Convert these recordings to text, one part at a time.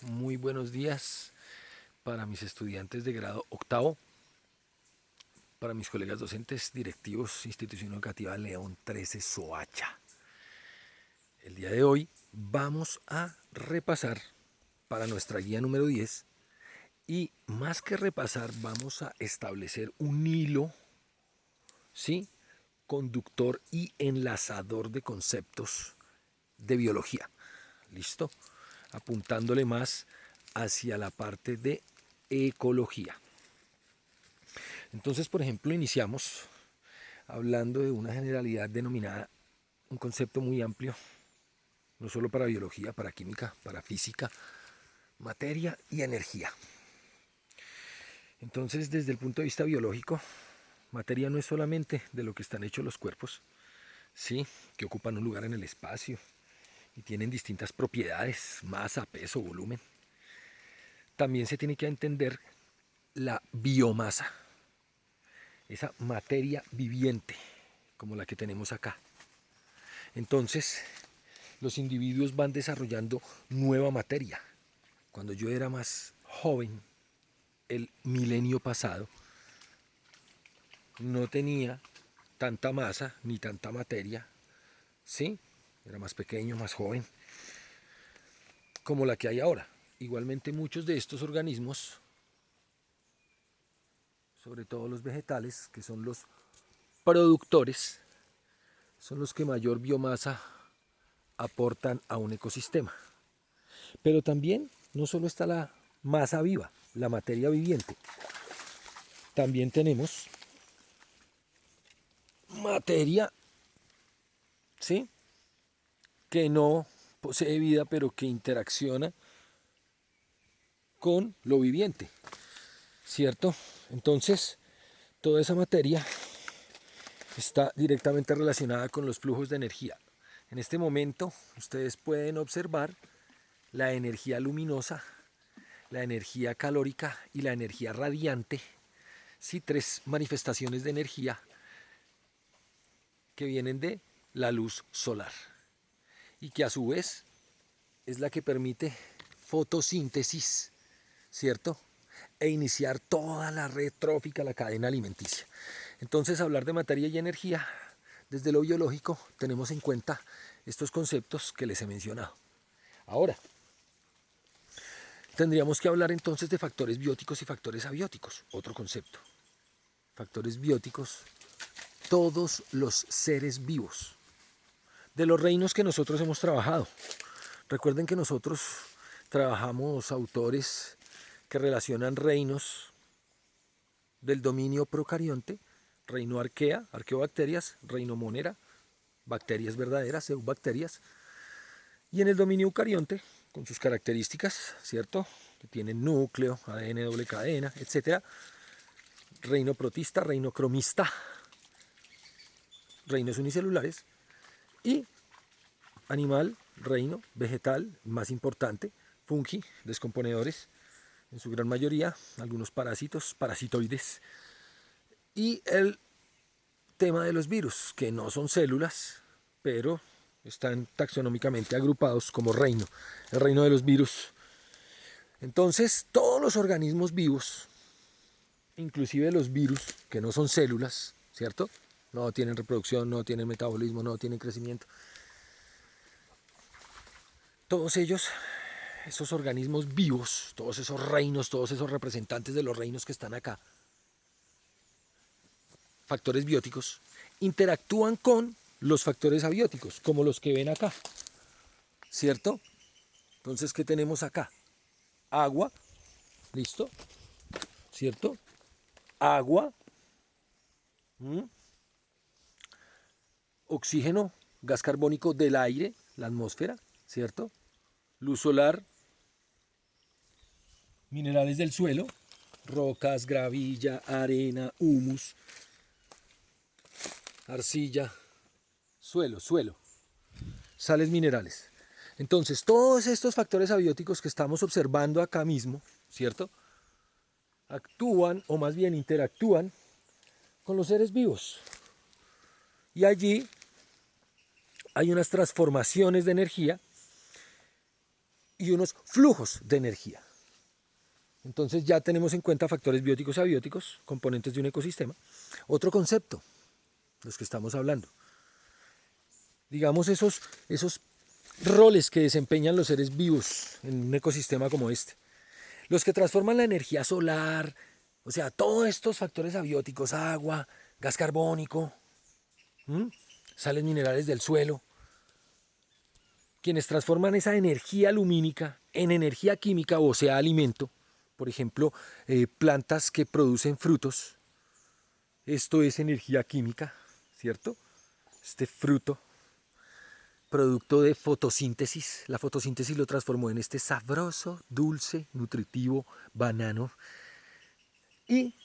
Muy buenos días para mis estudiantes de grado octavo, para mis colegas docentes, directivos, Institución Educativa León 13 Soacha. El día de hoy vamos a repasar para nuestra guía número 10 y más que repasar vamos a establecer un hilo, ¿sí? Conductor y enlazador de conceptos de biología. ¿Listo? Apuntándole más hacia la parte de ecología. Entonces, por ejemplo, iniciamos hablando de una generalidad denominada un concepto muy amplio, no solo para biología, para química, para física, materia y energía. Entonces, desde el punto de vista biológico, materia no es solamente de lo que están hechos los cuerpos, sí, que ocupan un lugar en el espacio y tienen distintas propiedades, masa, peso, volumen. También se tiene que entender la biomasa, esa materia viviente, como la que tenemos acá. Entonces, los individuos van desarrollando nueva materia. Cuando yo era más joven, el milenio pasado, no tenía tanta masa ni tanta materia, ¿sí? Era más pequeño, más joven, como la que hay ahora. Igualmente muchos de estos organismos, sobre todo los vegetales, que son los productores, son los que mayor biomasa aportan a un ecosistema. Pero también no solo está la masa viva, la materia viviente, también tenemos materia, ¿sí? Que no posee vida, pero que interacciona con lo viviente, ¿cierto? Entonces, toda esa materia está directamente relacionada con los flujos de energía. En este momento, ustedes pueden observar la energía luminosa, la energía calórica y la energía radiante, sí, tres manifestaciones de energía que vienen de la luz solar y que a su vez es la que permite fotosíntesis, ¿cierto? E iniciar toda la red trófica, la cadena alimenticia. Entonces, hablar de materia y energía, desde lo biológico, tenemos en cuenta estos conceptos que les he mencionado. Ahora, tendríamos que hablar entonces de factores bióticos y factores abióticos, otro concepto. Factores bióticos, todos los seres vivos, de los reinos que nosotros hemos trabajado. Recuerden que nosotros trabajamos autores que relacionan reinos del dominio procarionte, reino arquea, arqueobacterias, reino monera, bacterias verdaderas, eubacterias, y en el dominio eucarionte, con sus características, ¿cierto? Que tienen núcleo, ADN doble cadena, etcétera, reino protista, reino cromista, reinos unicelulares, y animal, reino vegetal, más importante, fungi, descomponedores, en su gran mayoría, algunos parásitos, parasitoides, y el tema de los virus, que no son células, pero están taxonómicamente agrupados como reino, el reino de los virus. Entonces, todos los organismos vivos, inclusive los virus, que no son células, ¿cierto? No tienen reproducción, no tienen metabolismo, no tienen crecimiento. Todos ellos, esos organismos vivos, todos esos reinos, todos esos representantes de los reinos que están acá, factores bióticos, interactúan con los factores abióticos, como los que ven acá, ¿cierto? Entonces, ¿qué tenemos acá? Agua, ¿listo? ¿Cierto? Agua, ¿m? Oxígeno, gas carbónico del aire, la atmósfera, ¿cierto? Luz solar, minerales del suelo, rocas, gravilla, arena, humus, arcilla, suelo, sales minerales. Entonces, todos estos factores abióticos que estamos observando acá mismo, ¿cierto? Actúan, o más bien interactúan, con los seres vivos. Y allí hay unas transformaciones de energía y unos flujos de energía. Entonces ya tenemos en cuenta factores bióticos y abióticos, componentes de un ecosistema. Otro concepto, los que estamos hablando. Digamos esos roles que desempeñan los seres vivos en un ecosistema como este. Los que transforman la energía solar, o sea, todos estos factores abióticos, agua, gas carbónico, sales minerales del suelo, quienes transforman esa energía lumínica en energía química, o sea, alimento. Por ejemplo, plantas que producen frutos. Esto es energía química, ¿cierto? Este fruto, producto de fotosíntesis. La fotosíntesis lo transformó en este sabroso, dulce, nutritivo banano. Y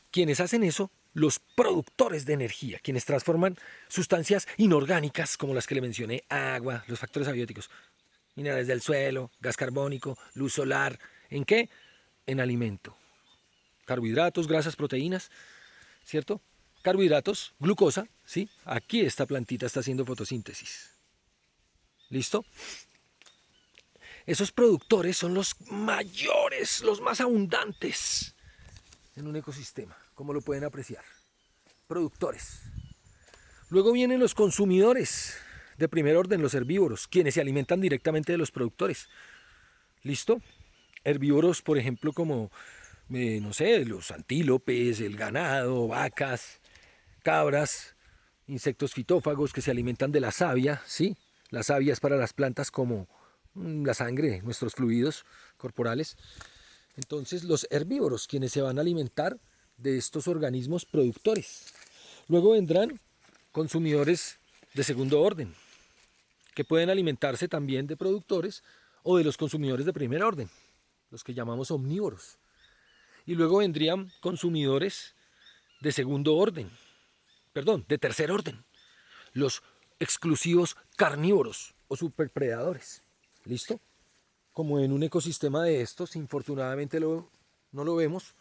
quienes hacen eso, los productores de energía, quienes transforman sustancias inorgánicas, como las que le mencioné, agua, los factores abióticos, minerales del suelo, gas carbónico, luz solar, ¿en qué? En alimento. Carbohidratos, grasas, proteínas, ¿cierto? Carbohidratos, glucosa, ¿sí? Aquí esta plantita está haciendo fotosíntesis. ¿Listo? Esos productores son los mayores, los más abundantes en un ecosistema, como lo pueden apreciar. Productores. Luego vienen los consumidores de primer orden, los herbívoros, quienes se alimentan directamente de los productores. ¿Listo? Herbívoros, por ejemplo, como, no sé, los antílopes, el ganado, vacas, cabras, insectos fitófagos que se alimentan de la savia, ¿sí? La savia es para las plantas como la sangre, nuestros fluidos corporales. Entonces, los herbívoros, quienes se van a alimentar de estos organismos productores. Luego vendrán consumidores de segundo orden, que pueden alimentarse también de productores o de los consumidores de primer orden, los que llamamos omnívoros. Y luego vendrían consumidores de segundo orden, perdón, de tercer orden, los exclusivos carnívoros o superpredadores. ¿Listo? Como en un ecosistema de estos, infortunadamente no lo vemos,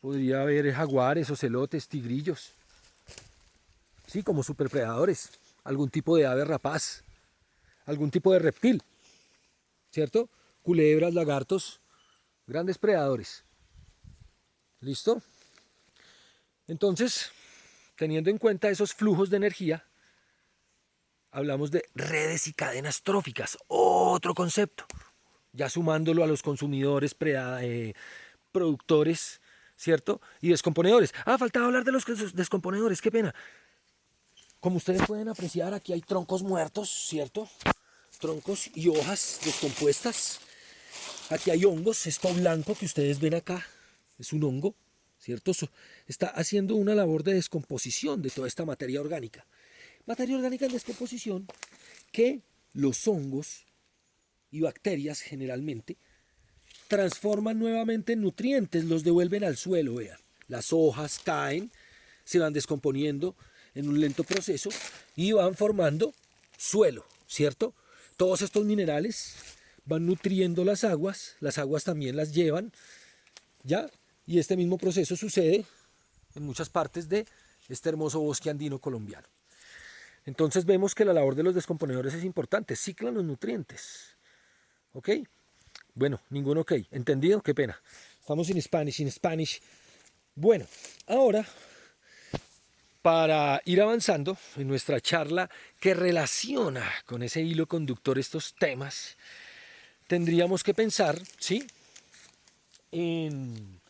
podría haber jaguares, ocelotes, tigrillos, sí, como superpredadores, algún tipo de ave rapaz, algún tipo de reptil, ¿cierto? Culebras, lagartos, grandes predadores. ¿Listo? Entonces, teniendo en cuenta esos flujos de energía, hablamos de redes y cadenas tróficas, otro concepto, ya sumándolo a los consumidores, productores, ¿cierto? Y descomponedores. Faltaba hablar de los descomponedores, qué pena. Como ustedes pueden apreciar, aquí hay troncos muertos, ¿cierto? Troncos y hojas descompuestas. Aquí hay hongos, esto blanco que ustedes ven acá, es un hongo, ¿cierto? Está haciendo una labor de descomposición de toda esta materia orgánica. Materia orgánica en descomposición que los hongos y bacterias generalmente transforman nuevamente en nutrientes, los devuelven al suelo, vean. Las hojas caen, se van descomponiendo en un lento proceso y van formando suelo, ¿cierto? Todos estos minerales van nutriendo las aguas también las llevan, ¿ya? Y este mismo proceso sucede en muchas partes de este hermoso bosque andino colombiano. Entonces vemos que la labor de los descomponedores es importante, ciclan los nutrientes. ¿Ok? Bueno, ningún ok. ¿Entendido? Qué pena. Estamos en Spanish. Bueno, ahora, para ir avanzando en nuestra charla que relaciona con ese hilo conductor estos temas, tendríamos que pensar, ¿sí?, en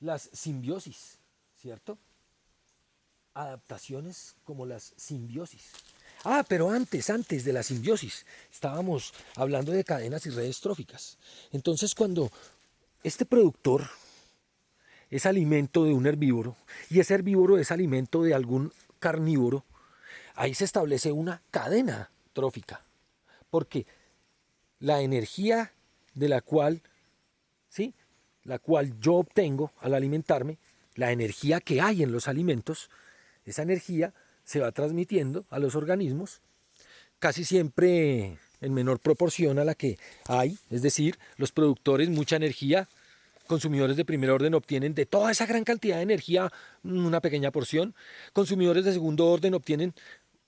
las simbiosis, ¿cierto? Adaptaciones como las simbiosis. Pero antes de la simbiosis, estábamos hablando de cadenas y redes tróficas. Entonces, cuando este productor es alimento de un herbívoro y ese herbívoro es alimento de algún carnívoro, ahí se establece una cadena trófica. Porque la energía de la cual, ¿sí?, la cual yo obtengo al alimentarme, la energía que hay en los alimentos, esa energía se va transmitiendo a los organismos, casi siempre en menor proporción a la que hay, es decir, los productores mucha energía, consumidores de primer orden obtienen de toda esa gran cantidad de energía una pequeña porción, consumidores de segundo orden obtienen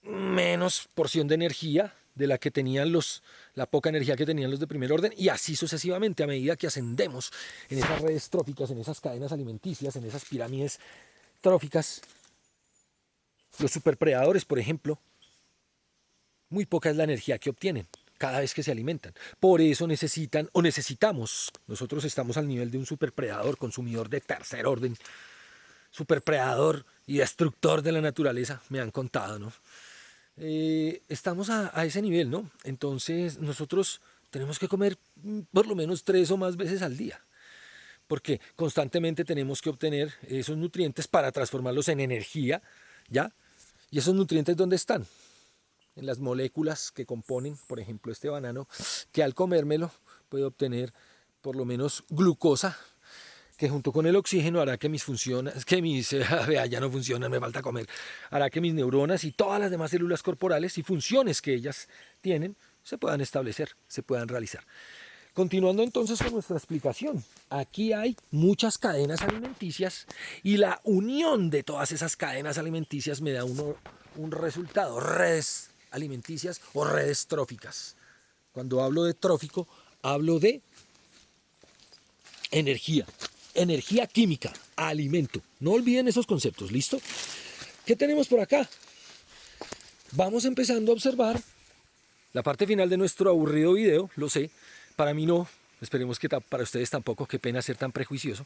menos porción de energía, de la que tenían la poca energía que tenían los de primer orden, y así sucesivamente a medida que ascendemos en esas redes tróficas, en esas cadenas alimenticias, en esas pirámides tróficas. Los superpredadores, por ejemplo, muy poca es la energía que obtienen cada vez que se alimentan. Por eso necesitan o necesitamos, nosotros estamos al nivel de un superpredador, consumidor de tercer orden, superpredador y destructor de la naturaleza, me han contado, ¿no? Estamos a ese nivel, ¿no? Entonces nosotros tenemos que comer por lo menos 3 o más veces al día, porque constantemente tenemos que obtener esos nutrientes para transformarlos en energía, ¿ya? ¿Y esos nutrientes dónde están? En las moléculas que componen, por ejemplo, este banano, que al comérmelo puedo obtener por lo menos glucosa, que junto con el oxígeno hará que mis funciones, ya no funcionan, me falta comer, hará que mis neuronas y todas las demás células corporales y funciones que ellas tienen se puedan establecer, se puedan realizar. Continuando entonces con nuestra explicación, aquí hay muchas cadenas alimenticias y la unión de todas esas cadenas alimenticias me da un resultado, redes alimenticias o redes tróficas. Cuando hablo de trófico, hablo de energía química, alimento. No olviden esos conceptos, ¿listo? ¿Qué tenemos por acá? Vamos empezando a observar la parte final de nuestro aburrido video, lo sé, para mí no, esperemos que para ustedes tampoco, qué pena ser tan prejuicioso.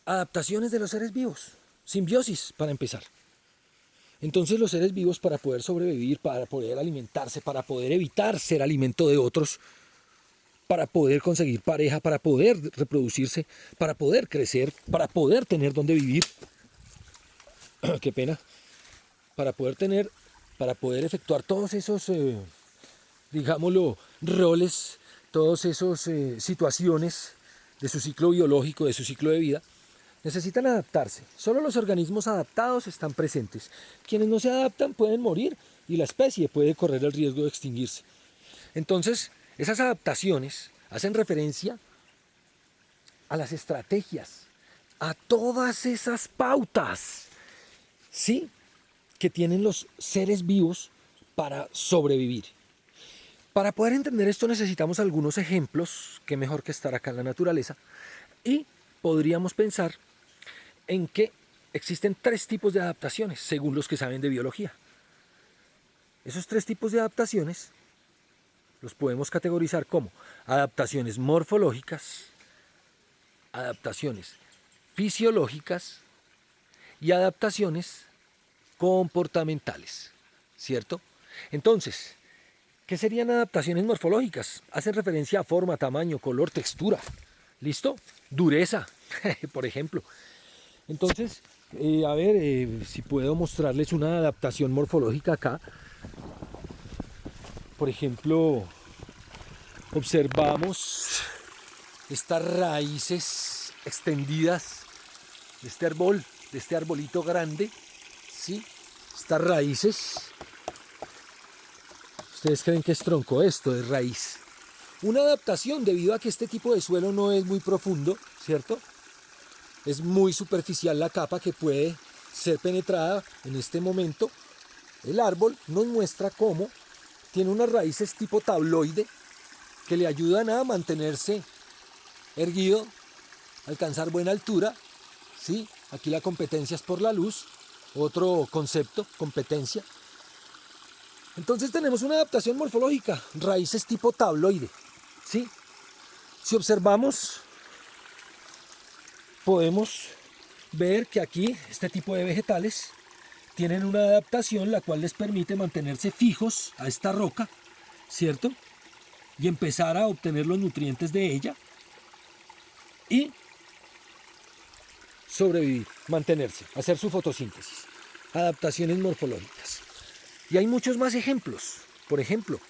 Adaptaciones de los seres vivos, simbiosis para empezar. Entonces los seres vivos, para poder sobrevivir, para poder alimentarse, para poder evitar ser alimento de otros, para poder conseguir pareja, para poder reproducirse, para poder crecer, para poder tener donde vivir, qué pena, para poder efectuar todos esos, digámoslo, roles, todas esas situaciones de su ciclo biológico, de su ciclo de vida, necesitan adaptarse. Solo los organismos adaptados están presentes. Quienes no se adaptan pueden morir y la especie puede correr el riesgo de extinguirse. Entonces, esas adaptaciones hacen referencia a las estrategias, a todas esas pautas, ¿sí?, que tienen los seres vivos para sobrevivir. Para poder entender esto necesitamos algunos ejemplos, que mejor que estar acá en la naturaleza, y podríamos pensar en que existen 3 tipos de adaptaciones, según los que saben de biología. Esos 3 tipos de adaptaciones los podemos categorizar como adaptaciones morfológicas, adaptaciones fisiológicas y adaptaciones comportamentales, ¿cierto? Entonces, ¿qué serían adaptaciones morfológicas? Hacen referencia a forma, tamaño, color, textura, ¿listo? Dureza, por ejemplo. Entonces, a ver si puedo mostrarles una adaptación morfológica acá. Por ejemplo, observamos estas raíces extendidas de este árbol, de este arbolito grande, ¿sí? Estas raíces, ¿ustedes creen que es tronco? Esto es raíz. Una adaptación debido a que este tipo de suelo no es muy profundo, ¿cierto? Es muy superficial la capa que puede ser penetrada en este momento. El árbol nos muestra cómo tiene unas raíces tipo tabloide que le ayudan a mantenerse erguido, alcanzar buena altura, ¿sí? Aquí la competencia es por la luz, otro concepto, competencia. Entonces tenemos una adaptación morfológica, raíces tipo tabloide, ¿sí? Si observamos, podemos ver que aquí este tipo de vegetales tienen una adaptación la cual les permite mantenerse fijos a esta roca, ¿cierto? Y empezar a obtener los nutrientes de ella y sobrevivir, mantenerse, hacer su fotosíntesis. Adaptaciones morfológicas. Y hay muchos más ejemplos. Por ejemplo,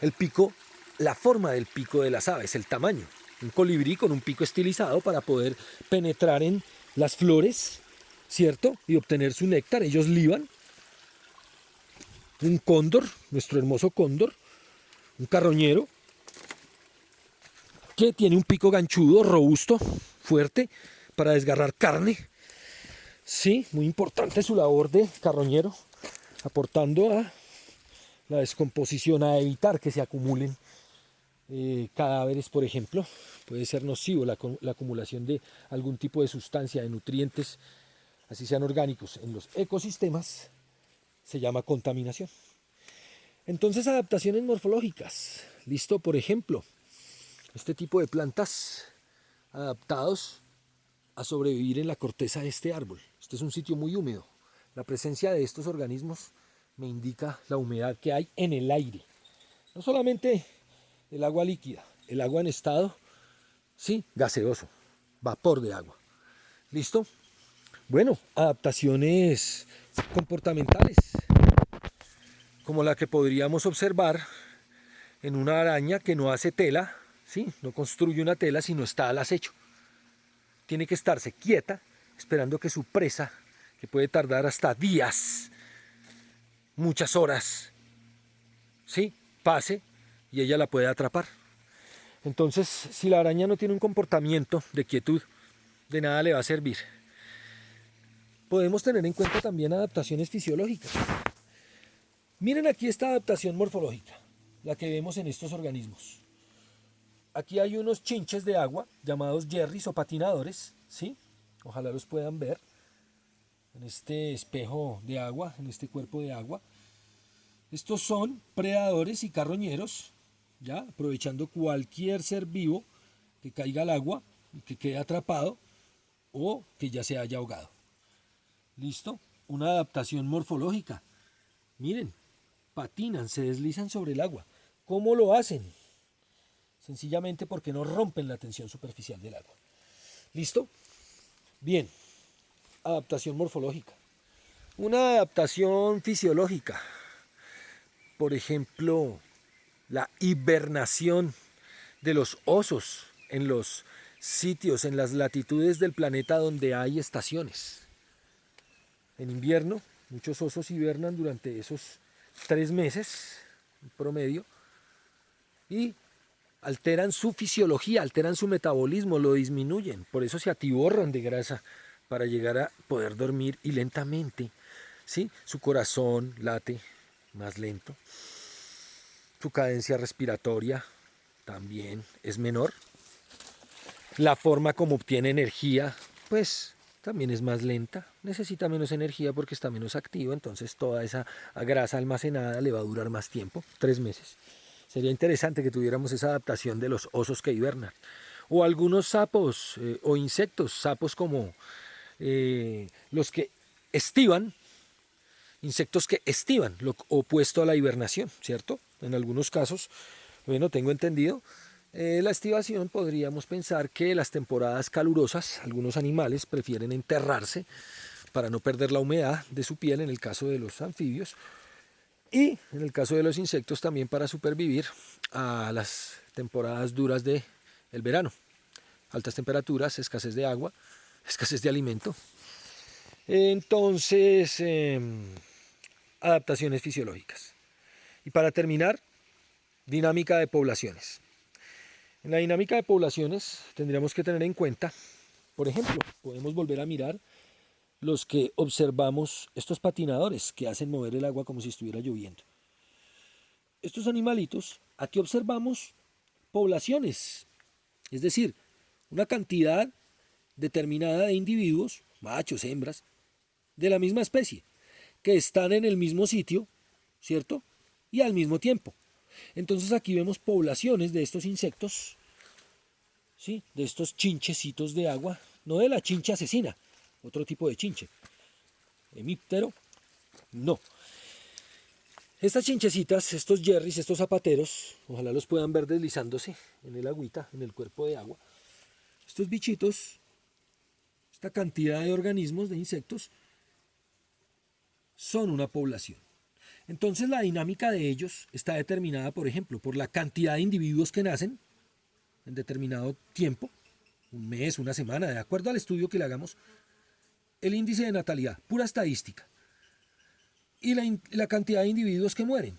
el pico, la forma del pico de las aves, el tamaño. Un colibrí con un pico estilizado para poder penetrar en las flores, ¿cierto? Y obtener su néctar. Ellos liban. Un cóndor, nuestro hermoso cóndor, un carroñero, que tiene un pico ganchudo, robusto, fuerte, para desgarrar carne. Sí, muy importante su labor de carroñero. aportando a la descomposición, a evitar que se acumulen cadáveres, por ejemplo. Puede ser nocivo la acumulación de algún tipo de sustancia, de nutrientes, así sean orgánicos, en los ecosistemas, se llama contaminación. Entonces, adaptaciones morfológicas. Listo, por ejemplo, este tipo de plantas adaptados a sobrevivir en la corteza de este árbol. Este es un sitio muy húmedo. La presencia de estos organismos me indica la humedad que hay en el aire. No solamente el agua líquida, el agua en estado, sí, gaseoso, vapor de agua. ¿Listo? Bueno, adaptaciones comportamentales, como la que podríamos observar en una araña que no hace tela, ¿sí? No construye una tela, sino está al acecho. Tiene que estarse quieta, esperando que su presa, que puede tardar hasta días, muchas horas, ¿sí? Pase y ella la puede atrapar. Entonces, si la araña no tiene un comportamiento de quietud, de nada le va a servir. Podemos tener en cuenta también adaptaciones fisiológicas. Miren aquí esta adaptación morfológica, la que vemos en estos organismos. Aquí hay unos chinches de agua llamados jerrys o patinadores, ¿sí? Ojalá los puedan ver en este espejo de agua, en este cuerpo de agua. Estos son predadores y carroñeros, ya aprovechando cualquier ser vivo que caiga al agua y que quede atrapado o que ya se haya ahogado. ¿Listo? Una adaptación morfológica. Miren, patinan, se deslizan sobre el agua. ¿Cómo lo hacen? Sencillamente porque no rompen la tensión superficial del agua. ¿Listo? Bien, adaptación morfológica. Una adaptación fisiológica. Por ejemplo, la hibernación de los osos en los sitios, en las latitudes del planeta donde hay estaciones. En invierno, muchos osos hibernan durante esos 3 meses, en promedio, y alteran su fisiología, alteran su metabolismo, lo disminuyen. Por eso se atiborran de grasa para llegar a poder dormir y lentamente, ¿sí? Su corazón late más lento. Su cadencia respiratoria también es menor. La forma como obtiene energía, pues también es más lenta. Necesita menos energía porque está menos activo, entonces toda esa grasa almacenada le va a durar más tiempo, 3 meses. Sería interesante que tuviéramos esa adaptación de los osos que hibernan. O algunos sapos o insectos, sapos como los que estivan, insectos que estivan, lo opuesto a la hibernación, ¿cierto? En algunos casos, bueno, tengo entendido, la estivación podríamos pensar que las temporadas calurosas, algunos animales prefieren enterrarse para no perder la humedad de su piel en el caso de los anfibios, y en el caso de los insectos también para supervivir a las temporadas duras del verano. Altas temperaturas, escasez de agua, escasez de alimento. Entonces, adaptaciones fisiológicas. Y para terminar, dinámica de poblaciones. En la dinámica de poblaciones tendríamos que tener en cuenta, por ejemplo, podemos volver a mirar los que observamos, estos patinadores que hacen mover el agua como si estuviera lloviendo. Estos animalitos, aquí observamos poblaciones, es decir, una cantidad determinada de individuos, machos, hembras, de la misma especie, que están en el mismo sitio, ¿cierto? Y al mismo tiempo. Entonces aquí vemos poblaciones de estos insectos, ¿sí? De estos chinchecitos de agua, no de la chincha asesina, otro tipo de chinche. Hemíptero, no. Estas chinchecitas, estos jerrys, estos zapateros, ojalá los puedan ver deslizándose en el agüita, en el cuerpo de agua. Estos bichitos, esta cantidad de organismos, de insectos, son una población. Entonces la dinámica de ellos está determinada, por ejemplo, por la cantidad de individuos que nacen en determinado tiempo, un mes, una semana, de acuerdo al estudio que le hagamos, el índice de natalidad, pura estadística, y la cantidad de individuos que mueren.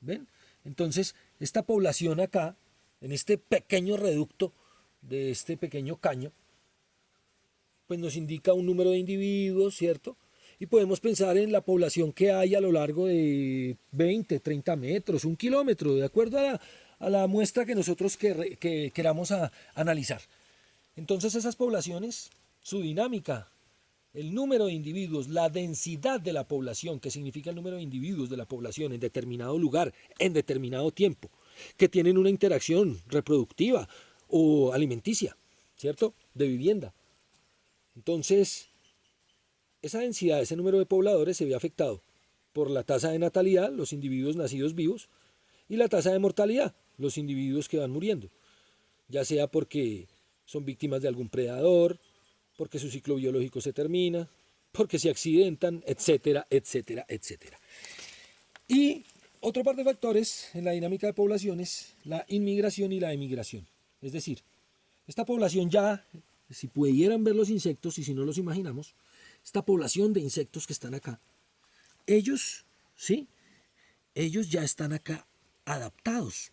¿Ven? Entonces, esta población acá, en este pequeño reducto de este pequeño caño, pues nos indica un número de individuos, ¿cierto? y podemos pensar en la población que hay a lo largo de 20, 30 metros, 1 kilómetro, de acuerdo a la muestra que nosotros queramos analizar. Entonces esas poblaciones, su dinámica, el número de individuos, la densidad de la población, que significa el número de individuos de la población en determinado lugar, en determinado tiempo, que tienen una interacción reproductiva o alimenticia, ¿cierto? De vivienda. Entonces, esa densidad, ese número de pobladores se ve afectado por la tasa de natalidad, los individuos nacidos vivos, y la tasa de mortalidad, los individuos que van muriendo, ya sea porque son víctimas de algún predador, porque su ciclo biológico se termina, porque se accidentan, etcétera, etcétera, etcétera. Y otro par de factores en la dinámica de poblaciones, la inmigración y la emigración. Es decir, esta población ya, si pudieran ver los insectos y si no los imaginamos, esta población de insectos que están acá, ellos, ¿sí? Ellos ya están acá adaptados.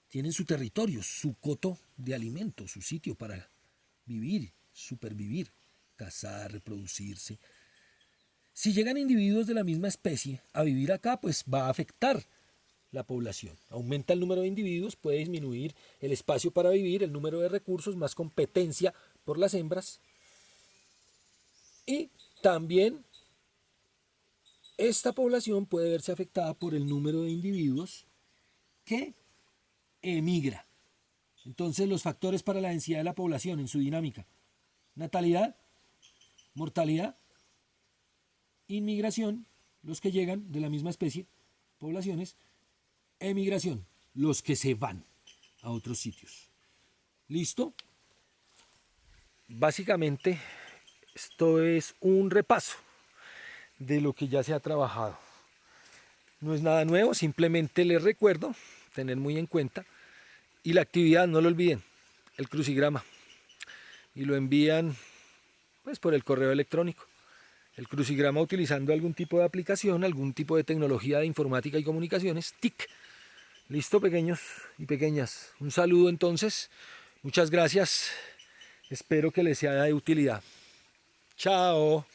Tienen su territorio, su coto de alimento, su sitio para vivir, supervivir, cazar, reproducirse. Si llegan individuos de la misma especie a vivir acá, pues va a afectar la población. Aumenta el número de individuos, puede disminuir el espacio para vivir, el número de recursos, más competencia por las hembras. Y también esta población puede verse afectada por el número de individuos que emigra. Entonces los factores para la densidad de la población en su dinámica: natalidad, mortalidad, inmigración, los que llegan de la misma especie, poblaciones, emigración, los que se van a otros sitios. ¿Listo? Básicamente esto es un repaso de lo que ya se ha trabajado. No es nada nuevo, simplemente les recuerdo tener muy en cuenta. Y la actividad, no lo olviden, el crucigrama. Y lo envían pues por el correo electrónico. El crucigrama utilizando algún tipo de aplicación, algún tipo de tecnología de informática y comunicaciones, TIC. Listo, pequeños y pequeñas. Un saludo entonces. Muchas gracias. Espero que les sea de utilidad. Chao.